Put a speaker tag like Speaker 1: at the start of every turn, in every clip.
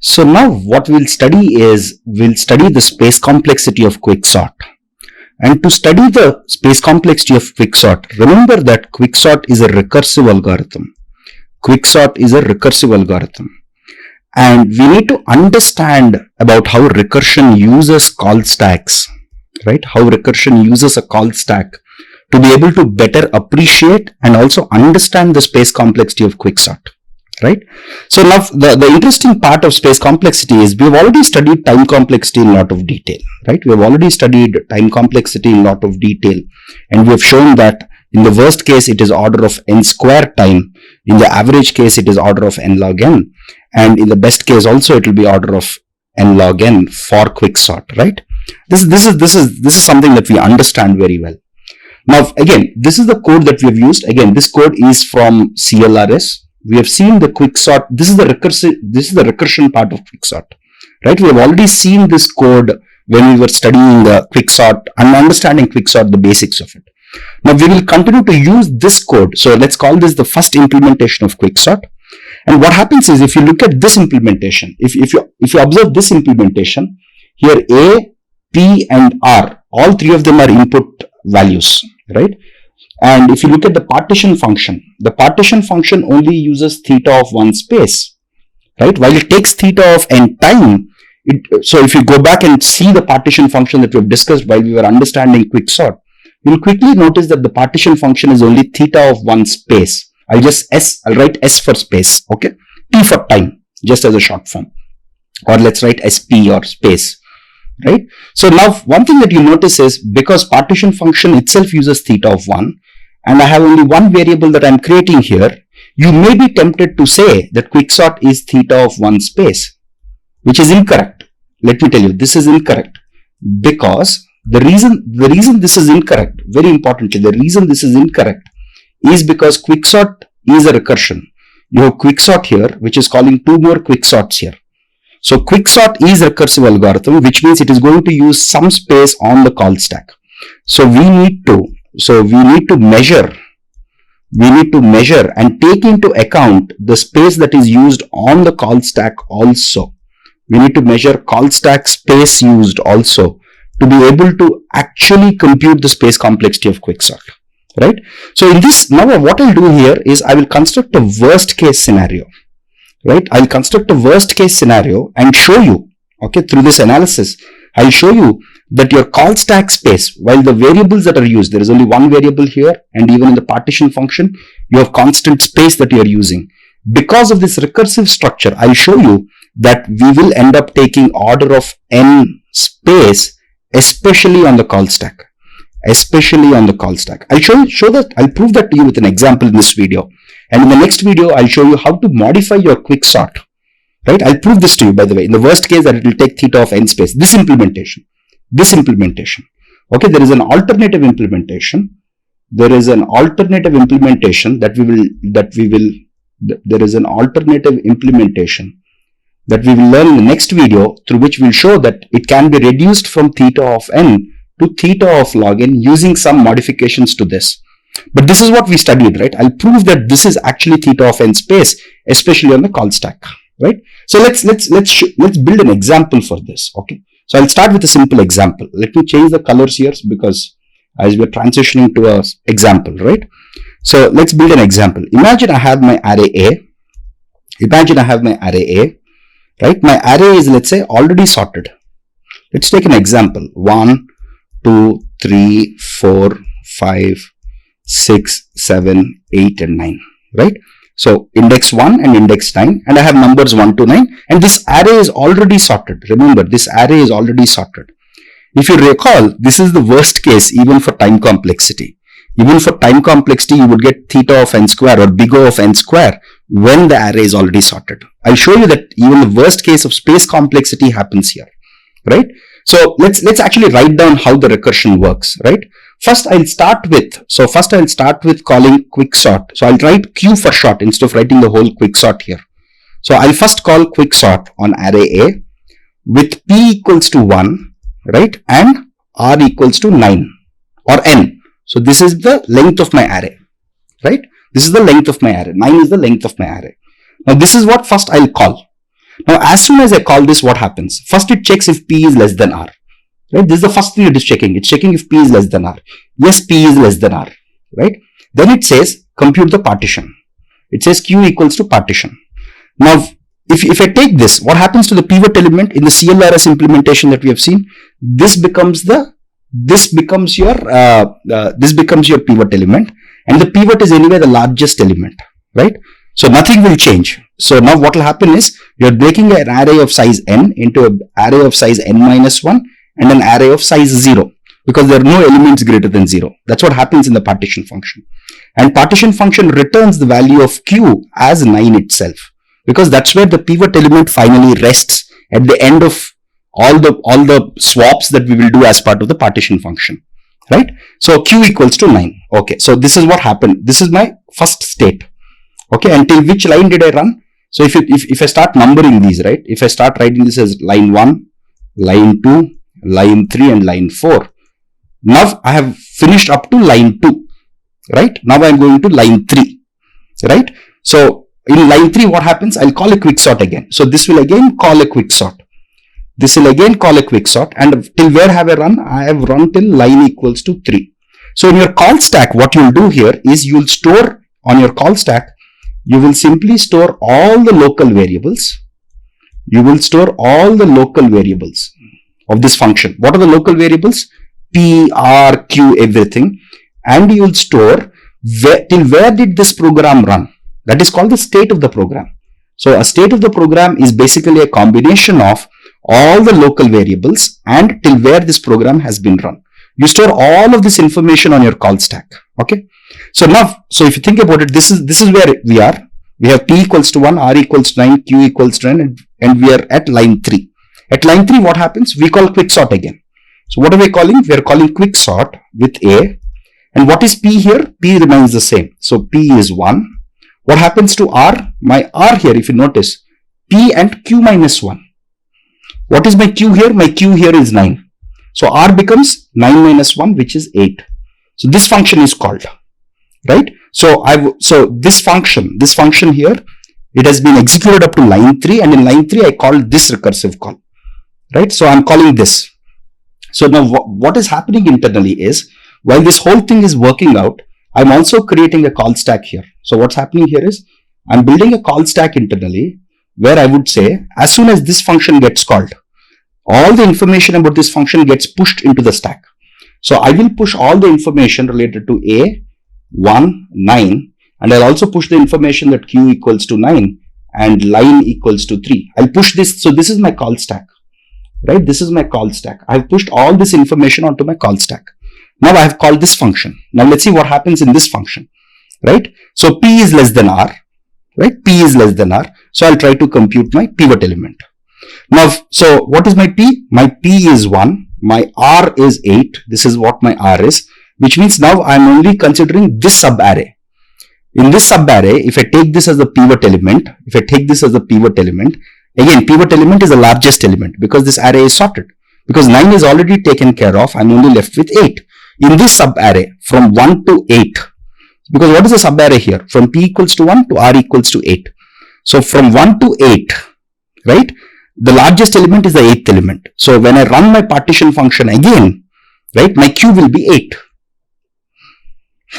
Speaker 1: So now what we'll study is, we'll study the space complexity of Quicksort. And to study the space complexity of Quicksort, remember that Quicksort is a recursive algorithm. Quicksort is a recursive algorithm. And we need to understand about how recursion uses call stacks, right? How recursion uses a call stack to be able to better appreciate and also understand the space complexity of Quicksort, right? So now the interesting part of space complexity is we've already studied time complexity in a lot of detail, right? We've already studied time complexity in a lot of detail, and we have shown that in the worst case it is order of n square time, in the average case it is order of n log n, and in the best case also it will be order of n log n for Quicksort, right? This is something that we understand very well. Now again, this is the code that we have used. Again, this code is from CLRS. We have seen the Quicksort. This is the recursion part of Quicksort, right? We have already seen this code when we were studying the Quicksort and understanding Quicksort, the basics of it. Now we will continue to use this code. So let's call this the first implementation of Quicksort. And what happens is, if you look at this implementation, if you observe this implementation, here A, P and R, all three of them are input values, right? And if you look at the partition function only uses theta of one space, right? While it takes theta of n time, so if you go back and see the partition function that we have discussed while we were understanding Quicksort, you'll quickly notice that the partition function is only theta of one space. I'll write S for space, okay? T for time, just as a short form. Or let's write SP or space, right? So now one thing that you notice is, because partition function itself uses theta of 1, and I have only one variable that I'm creating here, you may be tempted to say that Quicksort is theta of 1 space, which is incorrect. Let me tell you, this is incorrect, because the reason this is incorrect, very importantly, the reason this is incorrect is because Quicksort is a recursion. You have Quicksort here, which is calling two more Quicksorts here. So Quicksort is a recursive algorithm, which means it is going to use some space on the call stack. So we need to measure and take into account the space that is used on the call stack also. We need to measure call stack space used also to be able to actually compute the space complexity of Quicksort, right? So in this, now what I'll do here is I will construct a worst case scenario, right? I'll construct a worst case scenario and show you, okay, through this analysis, I'll show you that your call stack space, while the variables that are used, there is only one variable here, and even in the partition function, you have constant space that you are using. Because of this recursive structure, I'll show you that we will end up taking order of n space, especially on the call stack. I'll I'll prove that to you with an example in this video. And in the next video, I'll show you how to modify your Quicksort, right? I'll prove this to you, by the way, in the worst case that it will take theta of n space, this implementation. Okay, there is an alternative implementation. There is an alternative implementation that we will learn in the next video, through which we'll show that it can be reduced from theta of n to theta of log n using some modifications to this. But this is what we studied, right? I'll prove that this is actually theta of n space, especially on the call stack, right? So let's build an example for this, okay? So I'll start with a simple example. Let me change the colors here, because as we're transitioning to an example, right? So let's build an example. Imagine I have my array A. Right? My array is, let's say, already sorted. Let's take an example. 1, 2, 3, 4, 5, 6, 7, 8, and 9, right? So index 1 and index 9, and I have numbers 1 to 9, and this array is already sorted. Remember, this array is already sorted. If you recall, this is the worst case even for time complexity. Even for time complexity, you would get theta of n square or big O of n square when the array is already sorted. I'll show you that even the worst case of space complexity happens here, right? So let's actually write down how the recursion works, right? First I'll start with calling Quicksort. So I'll write Q for short instead of writing the whole Quicksort here. So I'll first call Quicksort on array A with P equals to 1, right? And R equals to 9 or N. So this is the length of my array, right? This is the length of my array. 9 is the length of my array. Now this is what first I'll call. Now, as soon as I call this, what happens? First, it checks if P is less than R. Right? This is the first thing it is checking. It's checking if P is less than R. Yes, P is less than R. Right? Then it says, compute the partition. It says Q equals to partition. Now, if I take this, what happens to the pivot element in the CLRS implementation that we have seen? This becomes your pivot element, and the pivot is anyway the largest element, right? So nothing will change. So now what will happen is you are breaking an array of size n into an array of size n minus 1 and an array of size 0, because there are no elements greater than 0. That's what happens in the partition function. And partition function returns the value of Q as 9 itself, because that's where the pivot element finally rests at the end of all the swaps that we will do as part of the partition function, right? So Q equals to 9. Okay, so this is what happened. This is my first state. Okay, until which line did I run? So if I start numbering these, right? If I start writing this as line 1, line 2, line 3 and line 4. Now I have finished up to line 2, right? Now I am going to line 3, right? So in line 3, what happens? I'll call a quicksort again. So this will again call a quicksort. This will again call a quicksort, and till where have I run? I have run till line equals to 3. So in your call stack, what you'll do here is you'll store on your call stack, you will simply store all the local variables. You will store all the local variables of this function. What are the local variables? P, R, Q, everything. And you will store till where did this program run? That is called the state of the program. So a state of the program is basically a combination of all the local variables and till where this program has been run. You store all of this information on your call stack. Okay. So now, so if you think about it, this is where we are. We have P equals to 1, R equals to 9, Q equals to 9, and we are at line 3. At line 3, what happens? We call quicksort again. So what are we calling? We are calling quicksort with A. And what is P here? P remains the same. So P is 1. What happens to R? My R here, if you notice, P and Q minus 1. What is my Q here? My Q here is 9. So R becomes 9 minus 1, which is 8. So this function is called, right? So this function here, it has been executed up to line 3, and in line 3 I called this recursive call, right? So I'm calling this. So now what is happening internally is, while this whole thing is working out, I'm also creating a call stack here. So what's happening here is, I'm building a call stack internally where I would say, as soon as this function gets called, all the information about this function gets pushed into the stack. So I will push all the information related to A, 1, 9, and I'll also push the information that Q equals to 9 and line equals to 3. I'll push this. So this is my call stack, right? This is my call stack. I've pushed all this information onto my call stack. Now I have called this function. Now let's see what happens in this function, right? So P is less than R, right? P is less than R. So I'll try to compute my pivot element. Now, so what is my P? My P is 1. My R is 8. This is what my R is, which means now I'm only considering this subarray. In this subarray, if I take this as the pivot element, again, pivot element is the largest element because this array is sorted. Because 9 is already taken care of, I'm only left with 8. In this subarray, from 1 to 8, because what is the subarray here? From P equals to 1 to R equals to 8. So from 1 to 8, right? The largest element is the 8th element. So when I run my partition function again, right, my Q will be 8.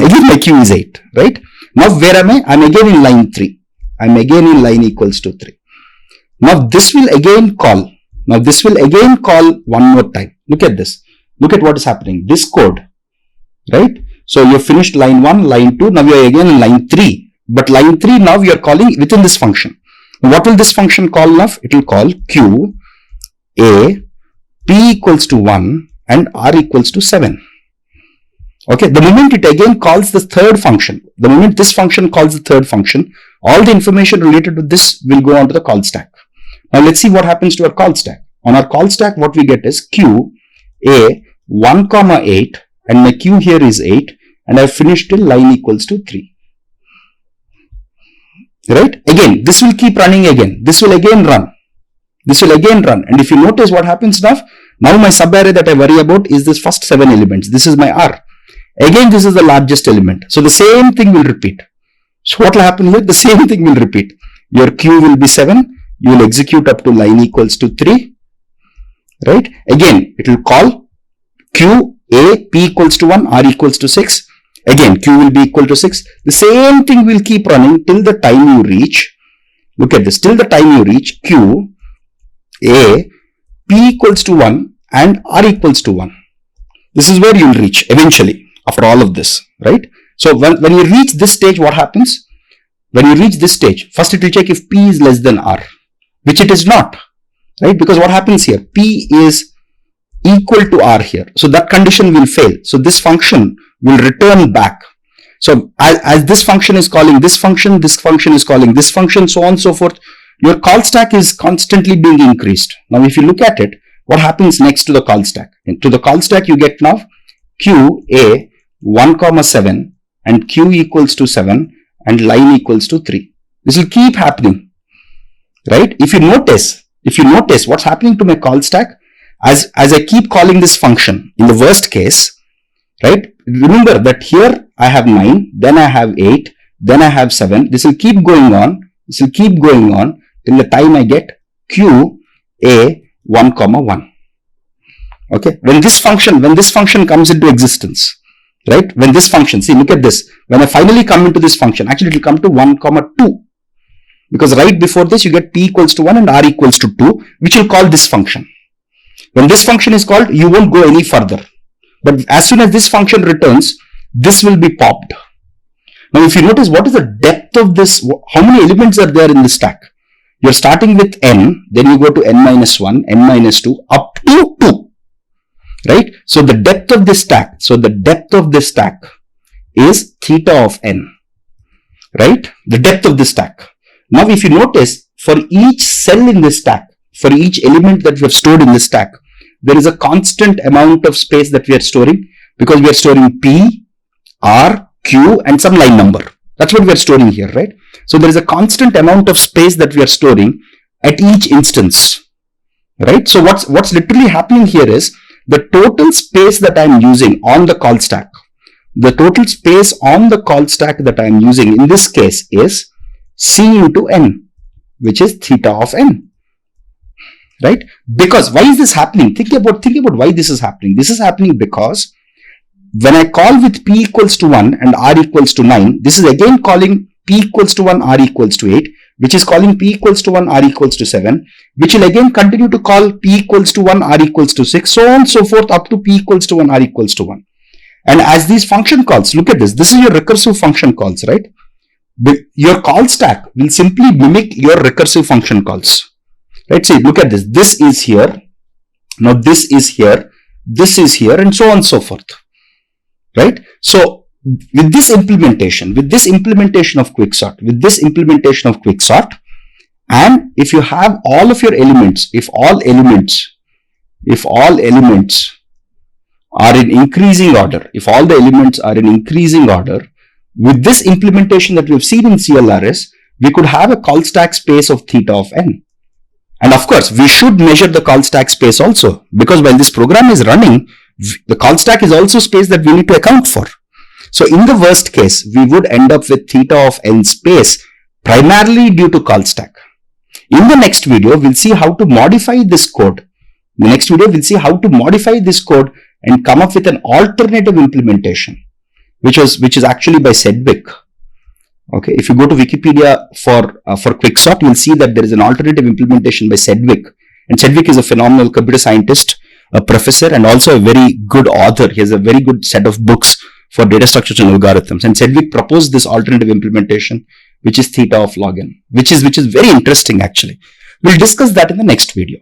Speaker 1: Again my Q is 8, right? Now where am I? I'm again in line 3. I'm again in line equals to 3. Now this will again call. Now this will again call one more time. Look at this. Look at what is happening. This code, right? So you finished line 1, line 2. Now you are again in line 3. But line 3 now you are calling within this function. What will this function call now? It will call Q, A, P equals to 1 and R equals to 7. Okay, the moment it again calls the third function, the moment this function calls the third function, all the information related to this will go onto the call stack. Now let's see what happens to our call stack. On our call stack, what we get is Q, A, 1, 8, and my Q here is 8, and I've finished till line equals to 3. Right? Again, this will keep running again. This will again run. This will again run. And if you notice what happens now my subarray that I worry about is this first 7 elements. This is my R. Again, this is the largest element. So the same thing will repeat. So what will happen here? The same thing will repeat. Your Q will be 7. you will execute up to line equals to 3, right? Again, it will call Q, A, P equals to 1, R equals to 6. Again, Q will be equal to 6. The same thing will keep running till the time you reach, look at this, till the time you reach Q, A, P equals to 1 and R equals to 1. This is where you will reach eventually after all of this, right? So when you reach this stage, what happens? When you reach this stage, first it will check if P is less than R, which it is not, right? Because what happens here? P is equal to R here. So that condition will fail. So this function will return back. So as this function is calling this function is calling this function, so on and so forth, your call stack is constantly being increased. Now if you look at it, what happens next to the call stack? To the call stack you get now Q, A, 1, 7 and Q equals to 7 and line equals to 3. This will keep happening, right? If you notice what's happening to my call stack, as I keep calling this function, in the worst case, right? Remember that here I have 9, then I have 8, then I have 7. This will keep going on. This will keep going on till the time I get Q, A, 1, 1. Okay. When this function comes into existence, right? When this function, see, look at this. When I finally come into this function, actually it will come to 1, 2. Because right before this, you get P equals to 1 and R equals to 2, which will call this function. When this function is called, you won't go any further. But as soon as this function returns, this will be popped. Now, if you notice, what is the depth of this? How many elements are there in the stack? You're starting with n, then you go to n minus 1, n minus 2, up to 2. Right? So the depth of this stack, is theta of n. Right? The depth of this stack. Now, if you notice, for each cell in this stack, for each element that we have stored in this stack, there is a constant amount of space that we are storing, because we are storing P, R, Q and some line number. That's what we are storing here, right? So there is a constant amount of space that we are storing at each instance, right? So what's literally happening here is the total space that I'm using on the call stack, that I'm using in this case is C into N, which is theta of N. Right? Because why is this happening? Think about why this is happening. This is happening because when I call with P equals to 1 and R equals to 9, this is again calling P equals to 1, R equals to 8, which is calling P equals to 1, R equals to 7, which will again continue to call P equals to 1, R equals to 6, so on and so forth up to P equals to 1, R equals to 1. And as these function calls, look at this. This is your recursive function calls, right? Your call stack will simply mimic your recursive function calls. Right, see, look at this. This is here. Now this is here. This is here, and so on and so forth. Right? So with this implementation of Quicksort, and if you have all of your elements, if all elements are in increasing order, with this implementation that we have seen in CLRS, we could have a call stack space of theta of n. And of course, we should measure the call stack space also, because while this program is running, the call stack is also space that we need to account for. So in the worst case, we would end up with theta of n space primarily due to call stack. In the next video, we'll see how to modify this code. In the next video, we'll see how to modify this code and come up with an alternative implementation, which is actually by Sedgwick. Okay, if you go to Wikipedia for Quicksort, you'll see that there is an alternative implementation by Sedgwick. And Sedgwick is a phenomenal computer scientist, a professor, and also a very good author. He has a very good set of books for data structures and algorithms. And Sedgwick proposed this alternative implementation, which is theta of log n, which is very interesting actually. We'll discuss that in the next video.